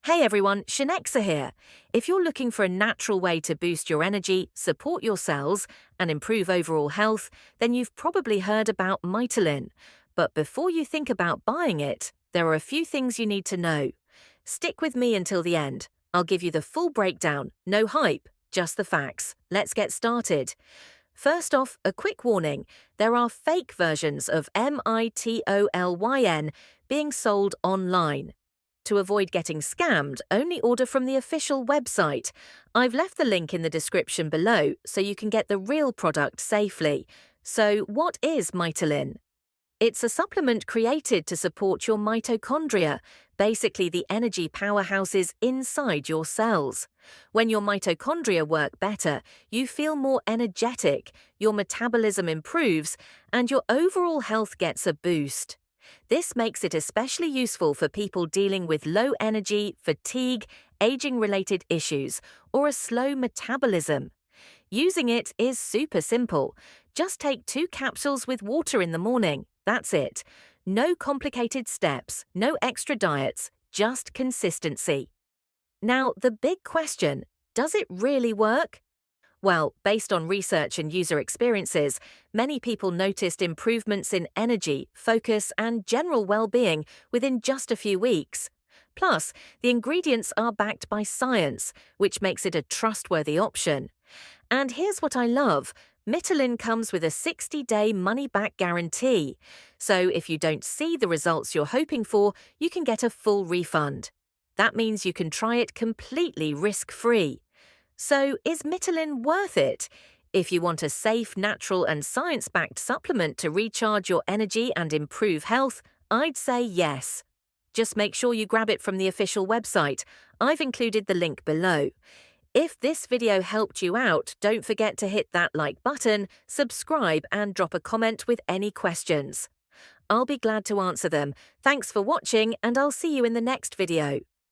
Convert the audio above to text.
Hey everyone, Shanexa here. If you're looking for a natural way to boost your energy, support your cells, and improve overall health, then you've probably heard about MITOLYN. But before you think about buying it, there are a few things you need to know. Stick with me until the end. I'll give you the full breakdown, no hype, just the facts. Let's get started. First off, a quick warning. There are fake versions of MITOLYN being sold online. To avoid getting scammed, only order from the official website. I've left the link in the description below so you can get the real product safely. So, what is MITOLYN? It's a supplement created to support your mitochondria, basically the energy powerhouses inside your cells. When your mitochondria work better, you feel more energetic, your metabolism improves, and your overall health gets a boost. This makes it especially useful for people dealing with low energy, fatigue, aging-related issues, or a slow metabolism. Using it is super simple. Just take 2 capsules with water in the morning. That's it. No complicated steps, no extra diets, just consistency. Now, the big question, does it really work? Well, based on research and user experiences, many people noticed improvements in energy, focus, and general well-being within just a few weeks. Plus, the ingredients are backed by science, which makes it a trustworthy option. And here's what I love. MITOLYN comes with a 60-day money-back guarantee. So if you don't see the results you're hoping for, you can get a full refund. That means you can try it completely risk-free. So, is MITOLYN worth it? If you want a safe, natural, and science-backed supplement to recharge your energy and improve health, I'd say yes. Just make sure you grab it from the official website. I've included the link below. If this video helped you out, don't forget to hit that like button, subscribe, and drop a comment with any questions. I'll be glad to answer them. Thanks for watching, and I'll see you in the next video.